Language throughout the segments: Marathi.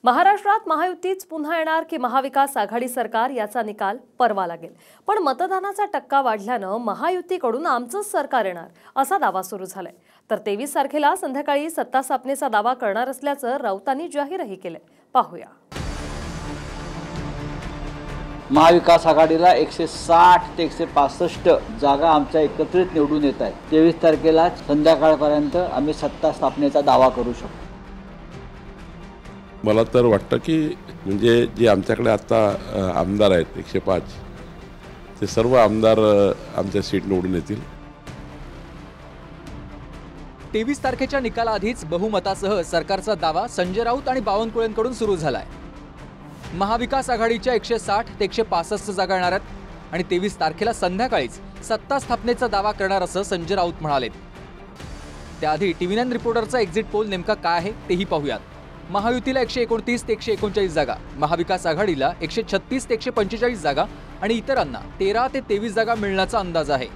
महाराष्ट्रात महायुतीच पुन्हा येणार की महाविकास आघाडी सरकार याचा निकाल परवा लागेल। पण मतदानाचा टक्का वाढल्यानं महायुतीकडून आमचंच सरकार येणार असा दावा सुरू झालाय। तर 23 तारखेला संध्याकाळी सत्ता स्थापनेचा दावा करणार असल्याचं राऊतांनी जाहीरही केलंय। पाहूया। महाविकास आघाडीला 160 ते 165 जागा आमच्या एकत्रित निवडून येत आहेत। 23 तारखेला संध्याकाळपर्यंत आम्ही सत्ता स्थापनेचा दावा करू शकतो। मला तर वाटतं की म्हणजे जे आमच्याकडे आता आमदार आहेत 105 ते सर्व आमदार आमच्या सीट निवडून येतील। 23 तारखेच्या निकालाआधीच बहुमतासह सरकारचा दावा संजय राऊत आणि बावनकुळेंकडून सुरू झालाय। महाविकास आघाडीच्या 160 ते 165 जागा येणार आहेत आणि 23 तारखेला संध्याकाळीच सत्ता स्थापनेचा दावा करणार असं संजय राऊत म्हणाले। त्याआधी TV9 रिपोर्टरचा एक्झिट पोल नेमका काय आहे तेही पाहूयात। महायुतीला 129 ते 139 जागा, महाविकास आघाडीला 136 ते 145 जागा आणि इतरांना 13 ते 23 जागा मिळण्याचा अंदाज आहे।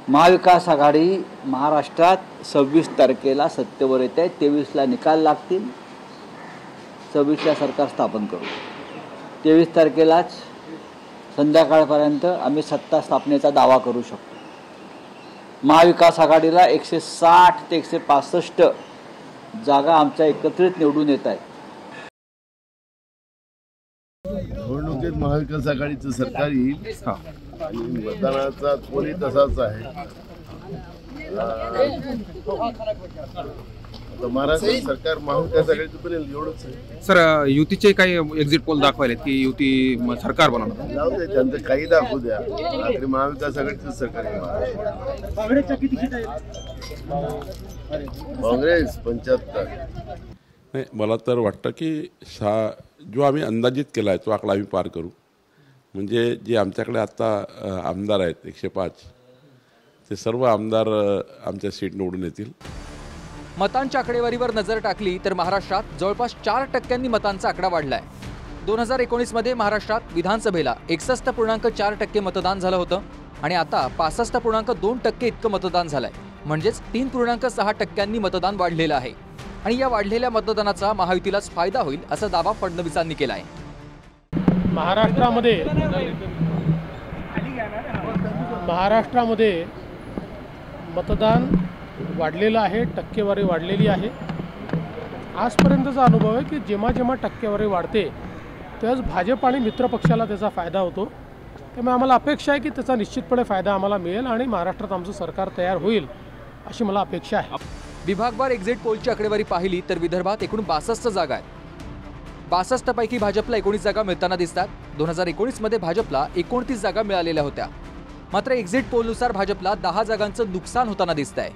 महाविकास आघाडी महाराष्ट्रात 26 तारखेला सत्तेवर येते। 23 ला निकाल लागतील, 26 ला सरकार स्थापन करू। 23 तारखेलाच संध्याकाळपर्यंत आम्ही सत्ता स्थापनेचा दावा करू शकतो। महाविकास आघाडीला 160 ते 165 जागा आमच्या एकत्रित निवडून येत आहेत। निवडणुकीत महाविकास आघाडीचं सरकार येईल आणि मतदानाचा कोणी तसाच आहे। महाराष्ट्र सरकार महाविकास आघाडीचं पण एवढंच आहे। सर, युतीचे काही एक्झिट पोल दाखवायले की युती सरकार बनवणार, जाऊ दे त्यांचं काही दाखवू द्या, आखरी महाविकास आघाडीचं सरकार आहे। काँग्रेस 75। नाही, मला तर वाटतं की जो आम्ही अंदाजित केला आहे तो आकडा आम्ही पार करू। म्हणजे जे आमच्याकडे आता आमदार आहेत 105 ते सर्व आमदार आमच्या सीट निवडून येतील। मतांच्या आकडेवारीवर नजर टाकली तर महाराष्ट्रात जवळपास 4% मतांचा आकडा वाढलाय। 2019 मध्ये महाराष्ट्रात विधानसभेला 61.4% मतदान झालं होतं आणि आता 65.2% इतकं मतदान झालंय। म्हणजेच 3.6% मतदान वाढलेलं आहे आणि या वाढलेल्या मतदानाचा महायुतीलाच फायदा होईल असा दावा फडणवीसांनी केला आहे। महाराष्ट्रामध्ये मतदान वाढलेलं आहे, टक्केवारी वाढलेली आहे। आजपर्यंतचा अनुभव आहे की जेव्हा जेव्हा टक्केवारी वाढते तेव्हाच भाजप आणि मित्रपक्षाला त्याचा फायदा होतो। त्यामुळे आम्हाला अपेक्षा आहे की त्याचा निश्चितपणे फायदा आम्हाला मिळेल आणि महाराष्ट्रात आमचं सरकार तयार होईल अशी मला अपेक्षा आहे। विभागवार एक्झिट पोलची आकडेवारी पाहिली तर विदर्भात एकूण 62 जागा आहेत। 62 पैकी भाजपला 19 जागा मिळताना दिसतात। 2019 मध्ये भाजपला 29 जागा मिळालेल्या होत्या। मात्र एक्झिट पोलनुसार भाजपला 10 जागांचं नुकसान होताना दिसतंय।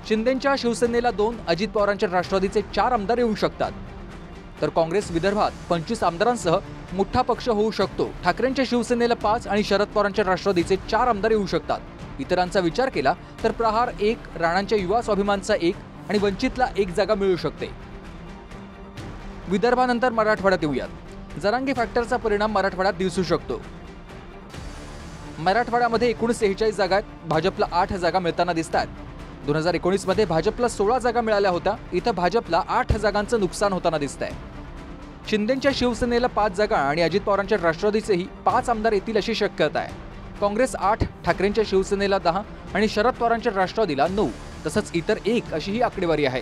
शिंदेंच्या शिवसेनेला 2, अजित पवारांच्या राष्ट्रवादीचे 4 आमदार येऊ शकतात। तर काँग्रेस विदर्भात 25 आमदारांसह मोठा पक्ष होऊ शकतो। ठाकरेंच्या शिवसेनेला 5 आणि शरद पवारांच्या राष्ट्रवादीचे 4 आमदार येऊ शकतात। इतरांचा विचार केला तर प्रहार 1, राणांच्या युवा स्वाभिमानचा 1 आणि वंचितला 1 जागा मिळू शकते। विदर्भानंतर मराठवाड्यात येऊयात। जरांगे फॅक्टरचा परिणाम मराठवाड्यात दिसू शकतो। मराठवाड्यामध्ये एकूण 46 जागा आहेत। भाजपला 8 जागा मिळताना दिसतात। 2019 मध्ये भाजपला 16 जागा मिळाल्या होत्या। इथं भाजपला 8 जागांचं नुकसान होताना दिसतंय। शिंदेंच्या शिवसेनेला 5 जागा आणि अजित पवारांच्या राष्ट्रवादीचेही 5 आमदार येतील अशी शक्यता आहे। काँग्रेस 8, ठाकरेंच्या शिवसेनेला 10 आणि शरद पवारांच्या राष्ट्रवादीला 9 तसंच इतर 1 अशी ही आकडेवारी आहे।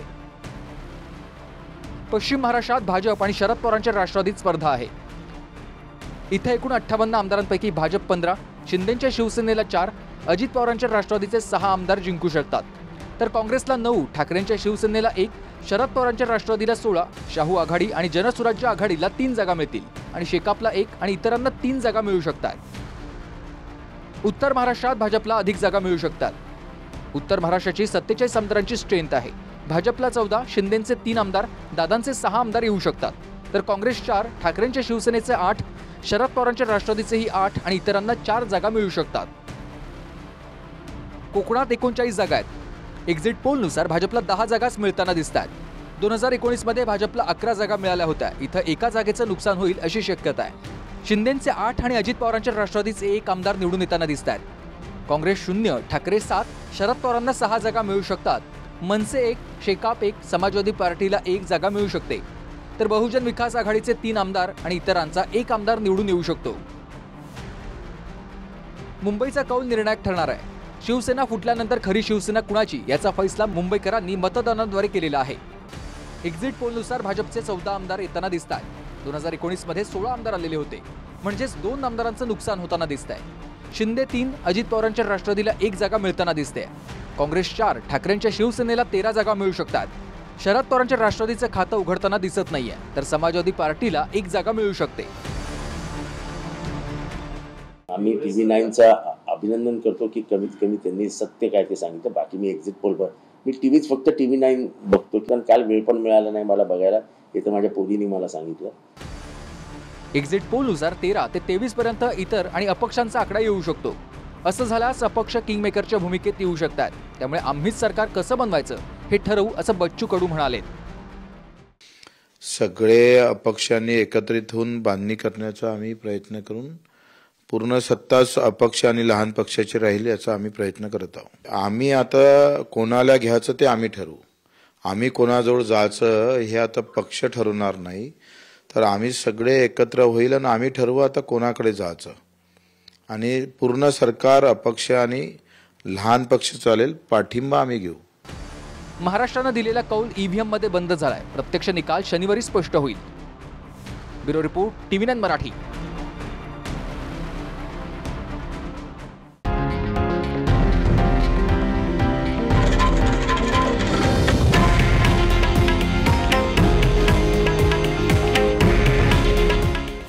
पश्चिम महाराष्ट्रात भाजप आणि शरद पवारांच्या राष्ट्रवादीत स्पर्धा आहे। इथे एकूण 58 आमदारांपैकी भाजप 15, शिंदेंच्या शिवसेनेला 4, अजित पवारांच्या राष्ट्रवादीचे 6 आमदार जिंकू शकतात। तर काँग्रेसला 9, ठाकरेंच्या शिवसेनेला 1, शरद पवारांच्या राष्ट्रवादीला 16, शाहू आघाडी आणि जनसुराज्य आघाडीला 3 जागा मिळतील आणि शेकापला 1 आणि इतरांना 3 जागा मिळू शकतात। उत्तर महाराष्ट्रात भाजपला अधिक जागा मिळू शकतात। उत्तर महाराष्ट्राची 47 आमदारांची स्ट्रेंथ आहे। भाजपला 14, शिंदेंचे 3 आमदार, दादांचे 6 आमदार येऊ शकतात। तर काँग्रेस 4, ठाकरेंच्या शिवसेनेचे 8, शरद पवारांच्या राष्ट्रवादीचेही 8 आणि इतरांना 4 जागा मिळू शकतात। कोकणात 39 जागा आहेत। एक्झिट पोलनुसार भाजपला 10 जागाच मिळताना दिसतात। 2019 मध्ये भाजपला 11 जागा मिळाल्या होत्या। इथं एका जागेचं नुकसान होईल अशी शक्यता आहे। शिंदेंचे 8 आणि अजित पवारांच्या राष्ट्रवादीचे 1 आमदार निवडून येताना दिसतात। काँग्रेस 0, ठाकरे 7, शरद पवारांना 6 जागा मिळू शकतात। मनसे 1, शेकाप 1, समाजवादी पार्टीला 1 जागा मिळू शकते। तर बहुजन विकास आघाडीचे 3 आमदार आणि इतरांचा 1 आमदार निवडून येऊ शकतो. मुंबईचा कौल निर्णायक ठरणार आहे. शिवसेना फुटल्यानंतर खरी शिवसेना कुणाची याचा फैसला मुंबईकरांनी मतदानाद्वारे केलेला आहे. एक्झिट पोलनुसार भाजपचे 14 आमदार येताना दिसतात. 2019 मध्ये 16 आमदार आलेले होते, म्हणजेच 2 आमदारांचं नुकसान होताना दिसतंय. शिंदे 3, अजित पवारांच्या राष्ट्रवादीला 1 जागा मिळताना दिसते. काँग्रेस 4, ठाकरेंच्या शिवसेनेला 13 जागा मिळू शकतात. शरद पवारांच्या राष्ट्रवादीचं खातं उघडताना दिसत नाहीये, तर समाजवादी पार्टीला 1 जागा मिळू शकते. आम्ही TV9चा अभिनंदन करतो की कमीत कमी त्यांनी सत्य काय ते सांगितलं. बाकी मी एक्झिट पोलवर मी टीव्हीच फक्त TV9 बघतो, कारण काल वेळ पण मिळाला नाही मला बघायला. हे तर माझ्या पोरीने मला सांगितलं. एक्झिट पोलनुसार 13 ते 23 पर्यंत इतर आणि अपक्षांचा आकडा येऊ शकतो. असं झाल्यास अपक्ष किंगमेकरच्या भूमिकेत येऊ शकतात. त्यामुळे आम्हीच सरकार कसं बनवायचं हे ठरवू, असं बच्चू कडू म्हणाले. सगळे अपक्षांनी एकत्रित होऊन बांधणी करण्याचा आम्ही प्रयत्न करून पूर्ण सत्ताच अपक्ष आणि लहान पक्षाची राहील याचा आम्ही प्रयत्न करत आहोत. आम्ही आता कोणाला घ्यायचं ते आम्ही ठरवू. आम्ही कोणाजवळ जायचं हे आता पक्ष ठरवणार नाही, तर आम्ही सगळे एकत्र होईल आणि आम्ही ठरवू आता कोणाकडे जायचं. आणि पूर्ण सरकार अपक्ष आणि लहान पक्ष चालेल, पाठिंबा आम्ही घेऊ. महाराष्ट्रानं दिलेला कौल EVM मध्ये बंद झालाय. प्रत्यक्ष निकाल शनिवारी स्पष्ट होईल. Bureau report, TV9 Marathi.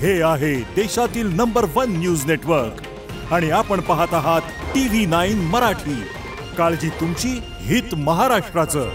हे आहे देशातील नंबर 1 न्यूज नेटवर्क आणि आपण पाहत आहात TV9 मराठी. काळजी तुमची, हित महाराष्ट्राचं.